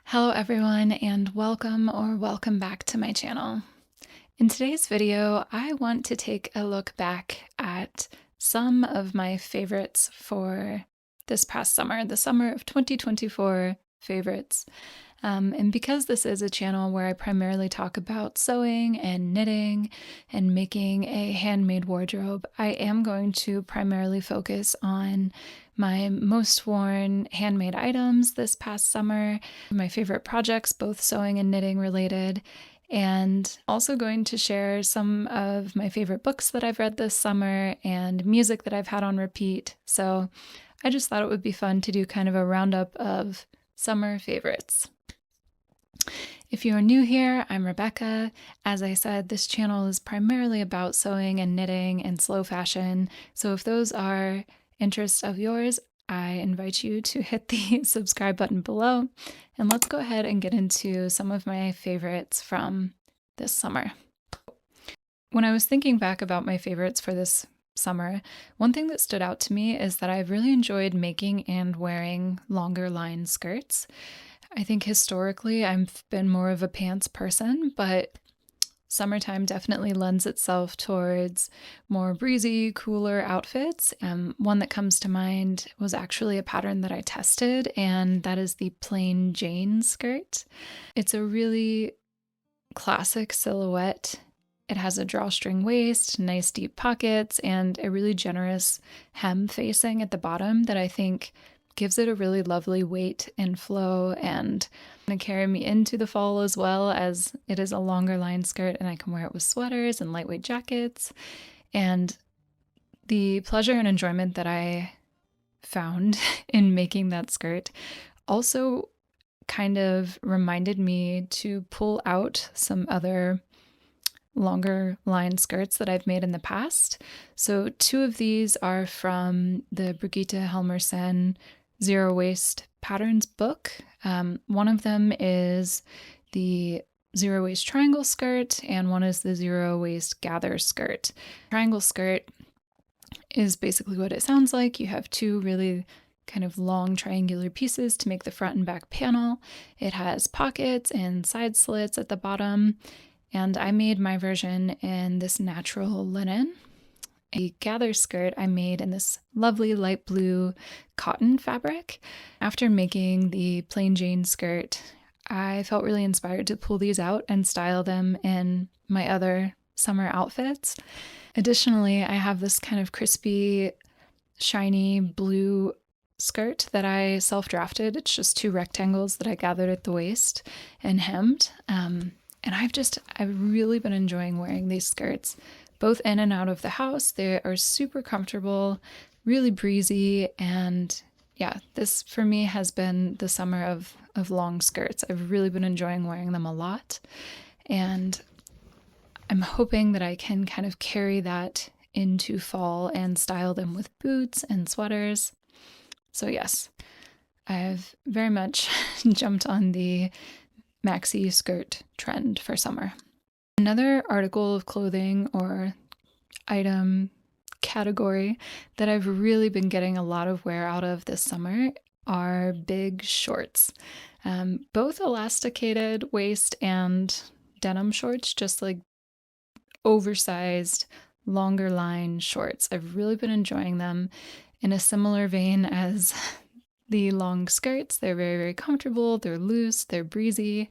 Hello everyone and welcome back to my channel. In today's video, I want to take a look back at some of my favorites for this past summer, the summer of 2024 favorites. And because this is a channel where I primarily talk about sewing and knitting and making a handmade wardrobe, I am going to primarily focus on my most worn handmade items this past summer, my favorite projects, both sewing and knitting related, and also going to share some of my favorite books that I've read this summer and music that I've had on repeat. So I just thought it would be fun to do kind of a roundup of summer favorites. If you are new here, I'm Rebecca. As I said, this channel is primarily about sewing and knitting and slow fashion. So if those are interests of yours, I invite you to hit the subscribe button below. And let's go ahead and get into some of my favorites from this summer. When I was thinking back about my favorites for this summer, one thing that stood out to me is that I've really enjoyed making and wearing longer line skirts. I think historically I've been more of a pants person, but summertime definitely lends itself towards more breezy, cooler outfits. One that comes to mind was actually a pattern that I tested, and that is the plain Jane skirt. It's a really classic silhouette. It has a drawstring waist, nice deep pockets, and a really generous hem facing at the bottom that I think gives it a really lovely weight and flow and gonna carry me into the fall as well, as it is a longer line skirt and I can wear it with sweaters and lightweight jackets. And the pleasure and enjoyment that I found in making that skirt also kind of reminded me to pull out some other longer line skirts that I've made in the past. So two of these are from the Brigitte Helmersen Zero Waist Patterns book. One of them is the zero waist triangle skirt, and one is the zero waist gather skirt. Triangle skirt is basically what it sounds like. You have two really kind of long triangular pieces to make the front and back panel. It has pockets and side slits at the bottom, and I made my version in this natural linen. A gather skirt I made in this lovely light blue cotton fabric. After making the plain Jane skirt, I felt really inspired to pull these out and style them in my other summer outfits. Additionally, I have this kind of crispy, shiny blue skirt that I self-drafted. It's just two rectangles that I gathered at the waist and hemmed. And I've really been enjoying wearing these skirts, both in and out of the house. They are super comfortable, really breezy, and yeah, this for me has been the summer of long skirts. I've really been enjoying wearing them a lot, and I'm hoping that I can kind of carry that into fall and style them with boots and sweaters. So yes, I've very much jumped on the maxi skirt trend for summer. Another article of clothing or item category that I've really been getting a lot of wear out of this summer are big shorts. Both elasticated waist and denim shorts, just like oversized, longer line shorts. I've really been enjoying them in a similar vein as the long skirts. They're very, very comfortable, they're loose, they're breezy,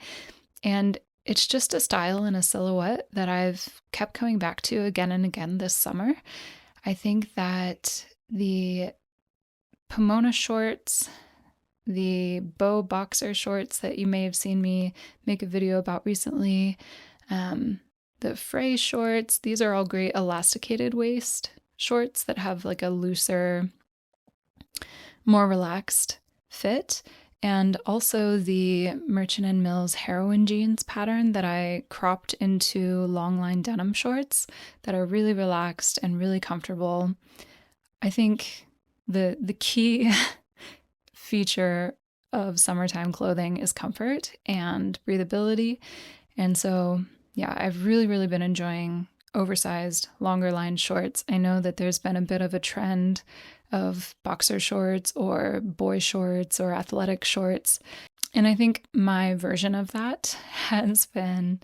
and it's just a style and a silhouette that I've kept coming back to again and again this summer. I think that the Pomona shorts, the bow boxer shorts that you may have seen me make a video about recently, the fray shorts, these are all great elasticated waist shorts that have like a looser, more relaxed fit. And also the Merchant & Mills heroin jeans pattern that I cropped into long line denim shorts that are really relaxed and really comfortable. I think the key feature of summertime clothing is comfort and breathability. And so, yeah, I've really, really been enjoying oversized, longer line shorts. I know that there's been a bit of a trend of boxer shorts or boy shorts or athletic shorts. And I think my version of that has been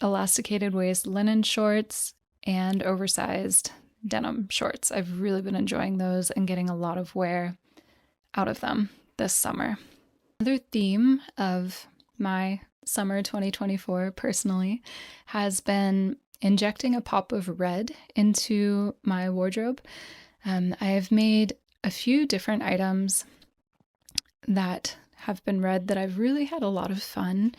elasticated waist linen shorts and oversized denim shorts. I've really been enjoying those and getting a lot of wear out of them this summer. Another theme of my summer 2024 personally has been injecting a pop of red into my wardrobe. I have made a few different items that have been red that I've really had a lot of fun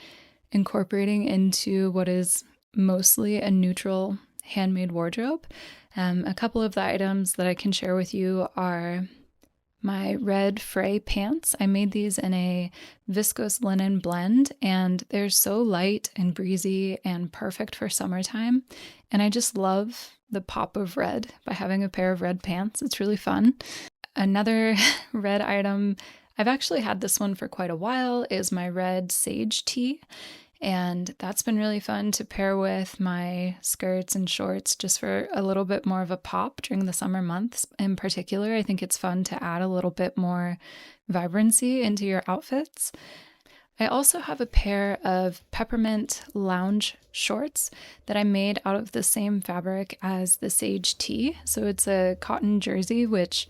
incorporating into what is mostly a neutral handmade wardrobe. A couple of the items that I can share with you are my red fray pants. I made these in a viscose linen blend, and they're so light and breezy and perfect for summertime. And I just love the pop of red by having a pair of red pants. It's really fun. Another red item, I've actually had this one for quite a while, is my red sage tee. And that's been really fun to pair with my skirts and shorts just for a little bit more of a pop during the summer months in particular. I think it's fun to add a little bit more vibrancy into your outfits. I also have a pair of peppermint lounge shorts that I made out of the same fabric as the sage tee. So it's a cotton jersey, which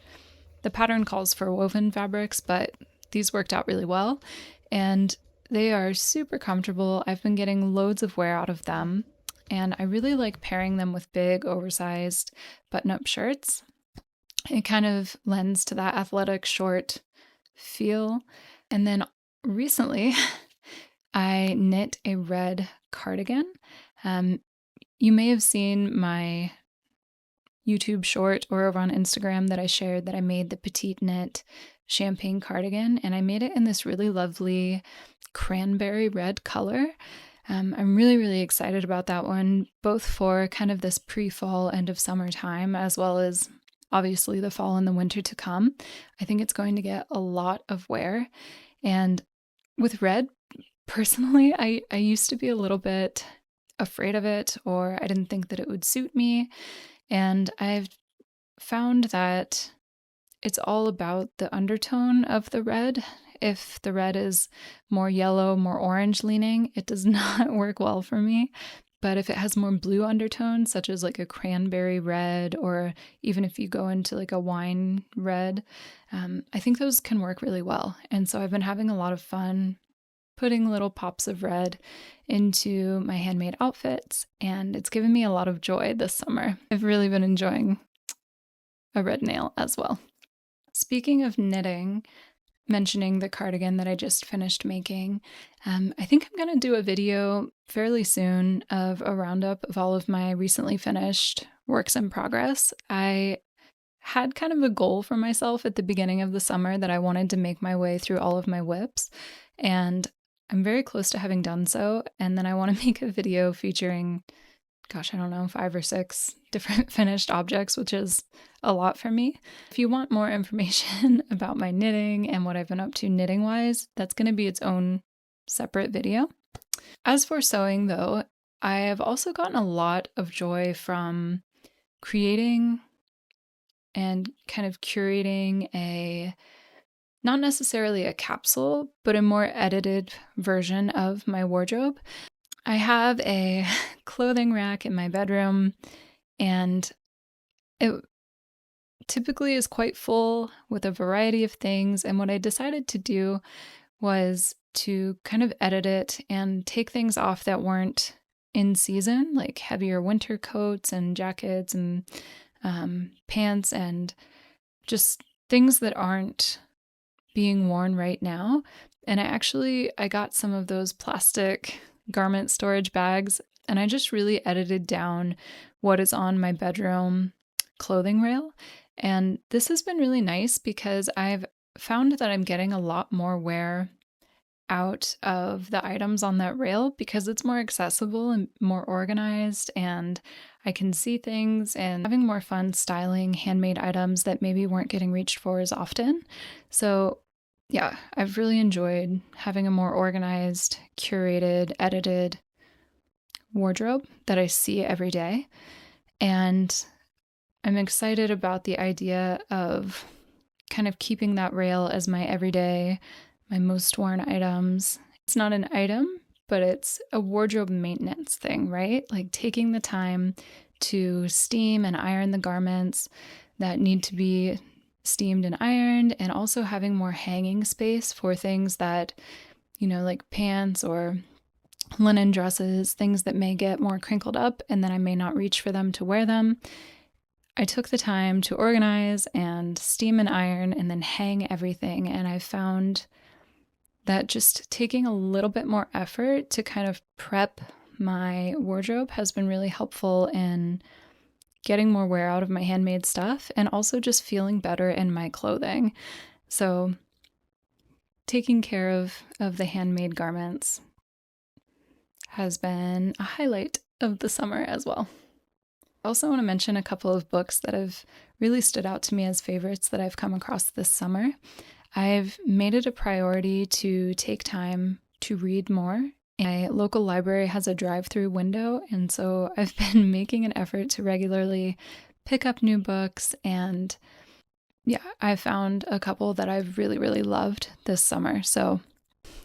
the pattern calls for woven fabrics, but these worked out really well. And they are super comfortable. I've been getting loads of wear out of them, and I really like pairing them with big, oversized button-up shirts. It kind of lends to that athletic short feel. And then recently, I knit a red cardigan. You may have seen my YouTube short or over on Instagram that I shared that I made the petite knit champagne cardigan, and I made it in this really lovely cranberry red color. I'm really, really excited about that one, both for kind of this pre-fall end of summertime, as well as obviously the fall and the winter to come. I think it's going to get a lot of wear. And with red, personally, I used to be a little bit afraid of it, or I didn't think that it would suit me. And I've found that it's all about the undertone of the red. If the red is more yellow, more orange leaning, it does not work well for me. But if it has more blue undertones, such as like a cranberry red, or even if you go into like a wine red, I think those can work really well. And so I've been having a lot of fun putting little pops of red into my handmade outfits, and it's given me a lot of joy this summer. I've really been enjoying a red nail as well. Speaking of knitting, mentioning the cardigan that I just finished making, I think I'm going to do a video fairly soon of a roundup of all of my recently finished works in progress. I had kind of a goal for myself at the beginning of the summer that I wanted to make my way through all of my whips, and I'm very close to having done so. And then I want to make a video featuring, gosh, I don't know, 5 or 6 different finished objects, which is a lot for me. If you want more information about my knitting and what I've been up to knitting wise, that's going to be its own separate video. As for sewing though, I have also gotten a lot of joy from creating and kind of curating not necessarily a capsule, but a more edited version of my wardrobe. I have a clothing rack in my bedroom, and it typically is quite full with a variety of things. And what I decided to do was to kind of edit it and take things off that weren't in season, like heavier winter coats and jackets and pants, and just things that aren't being worn right now. And I got some of those plastic garment storage bags, and I just really edited down what is on my bedroom clothing rail. And this has been really nice because I've found that I'm getting a lot more wear out of the items on that rail because it's more accessible and more organized, and I can see things and having more fun styling handmade items that maybe weren't getting reached for as often. So yeah, I've really enjoyed having a more organized, curated, edited wardrobe that I see every day. And I'm excited about the idea of kind of keeping that rail as my everyday, my most worn items. It's not an item, but it's a wardrobe maintenance thing, right? Like taking the time to steam and iron the garments that need to be steamed and ironed, and also having more hanging space for things that, like pants or linen dresses, things that may get more crinkled up and then I may not reach for them to wear them. I took the time to organize and steam and iron and then hang everything, and I found that just taking a little bit more effort to kind of prep my wardrobe has been really helpful in getting more wear out of my handmade stuff and also just feeling better in my clothing. So taking care of the handmade garments has been a highlight of the summer as well. I also want to mention a couple of books that have really stood out to me as favorites that I've come across this summer. I've made it a priority to take time to read more. My local library has a drive-through window, and so I've been making an effort to regularly pick up new books, and yeah, I found a couple that I've really, really loved this summer. So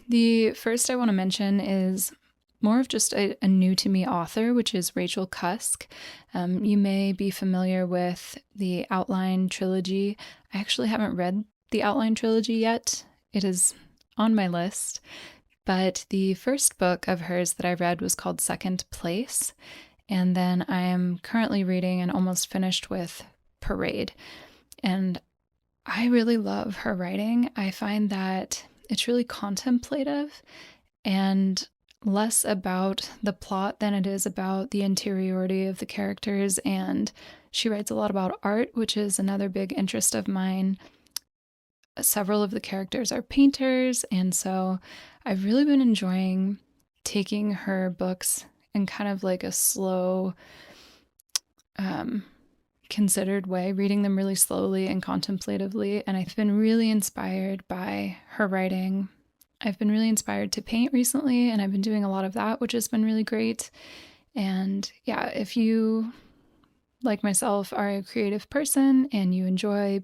the first I want to mention is more of just a new to me author, which is Rachel Cusk. You may be familiar with the Outline trilogy. I actually haven't read the Outline trilogy yet. It is on my list. But the first book of hers that I read was called Second Place. And then I am currently reading and almost finished with Parade. And I really love her writing. I find that it's really contemplative and less about the plot than it is about the interiority of the characters. And she writes a lot about art, which is another big interest of mine. Several of the characters are painters, and so I've really been enjoying taking her books in kind of like a slow, considered way, reading them really slowly and contemplatively, and I've been really inspired by her writing. I've been really inspired to paint recently, and I've been doing a lot of that, which has been really great. And yeah, if you, like myself, are a creative person and you enjoy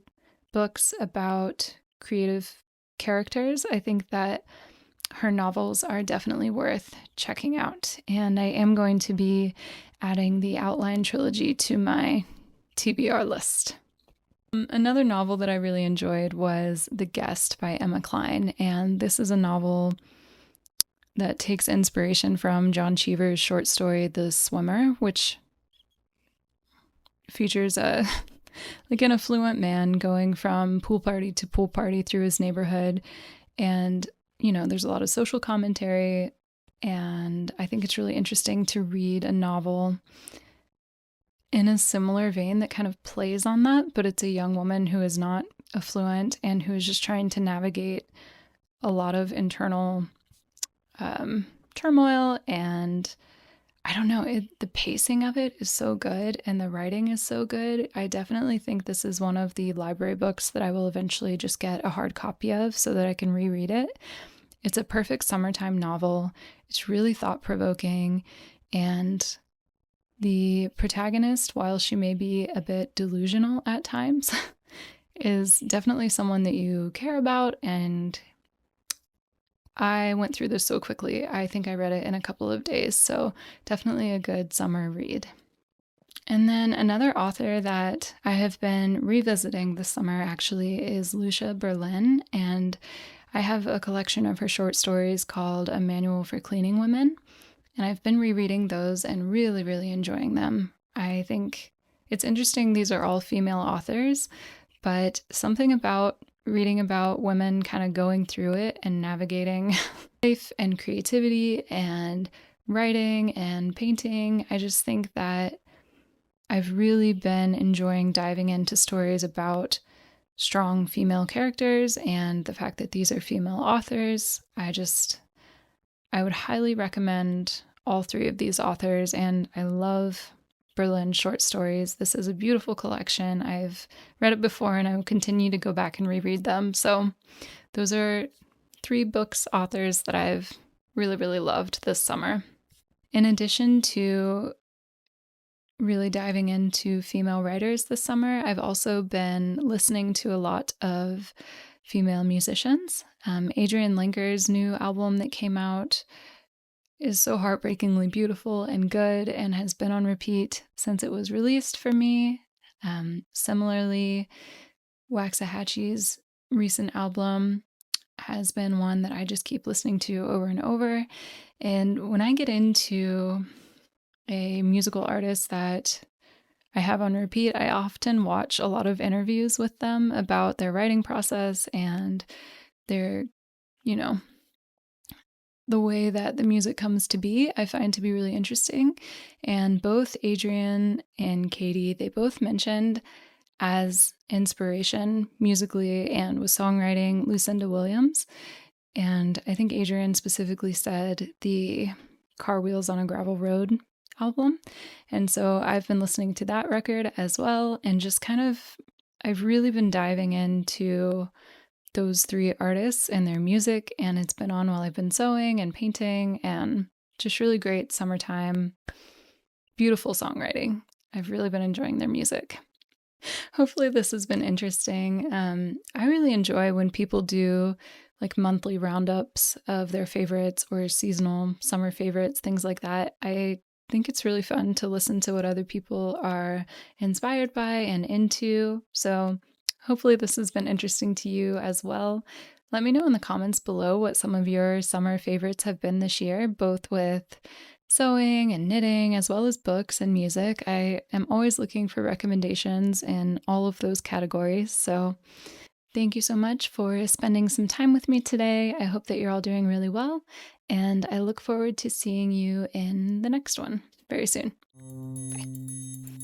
books about creative characters, I think that her novels are definitely worth checking out. And I am going to be adding the Outline trilogy to my TBR list. Another novel that I really enjoyed was The Guest by Emma Cline, and this is a novel that takes inspiration from John Cheever's short story The Swimmer, which features an affluent man going from pool party to pool party through his neighborhood, and there's a lot of social commentary, and I think it's really interesting to read a novel in a similar vein that kind of plays on that, but it's a young woman who is not affluent and who is just trying to navigate a lot of internal turmoil. And I don't know, the pacing of it is so good and the writing is so good. I definitely think this is one of the library books that I will eventually just get a hard copy of so that I can reread it. It's a perfect summertime novel. It's really thought-provoking, and the protagonist, while she may be a bit delusional at times, is definitely someone that you care about, and I went through this so quickly. I think I read it in a couple of days, so definitely a good summer read. And then another author that I have been revisiting this summer actually is Lucia Berlin, and I have a collection of her short stories called A Manual for Cleaning Women, and I've been rereading those and really, really enjoying them. I think it's interesting these are all female authors, but something about reading about women kind of going through it and navigating life and creativity and writing and painting, I just think that I've really been enjoying diving into stories about strong female characters, and the fact that these are female authors, I would highly recommend all three of these authors, and I love Berlin's short stories. This is a beautiful collection. I've read it before and I will continue to go back and reread them. So those are three books, authors that I've really, really loved this summer. In addition to really diving into female writers this summer, I've also been listening to a lot of female musicians. Adrienne Lenker's new album that came out is so heartbreakingly beautiful and good and has been on repeat since it was released for me. Similarly, Waxahachie's recent album has been one that I just keep listening to over and over. And when I get into a musical artist that I have on repeat, I often watch a lot of interviews with them about their writing process and their, you know, the way that the music comes to be, I find to be really interesting. And both Adrienne and Katie, they both mentioned as inspiration musically and with songwriting Lucinda Williams. And I think Adrienne specifically said the Car Wheels on a Gravel Road album. And so I've been listening to that record as well, and just kind of, I've really been diving into those three artists and their music, and it's been on while I've been sewing and painting, and just really great summertime, beautiful songwriting. I've really been enjoying their music. Hopefully this has been interesting. I really enjoy when people do like monthly roundups of their favorites or seasonal summer favorites, things like that. I think it's really fun to listen to what other people are inspired by and into. So hopefully this has been interesting to you as well. Let me know in the comments below what some of your summer favorites have been this year, both with sewing and knitting, as well as books and music. I am always looking for recommendations in all of those categories. So thank you so much for spending some time with me today. I hope that you're all doing really well, and I look forward to seeing you in the next one very soon. Bye.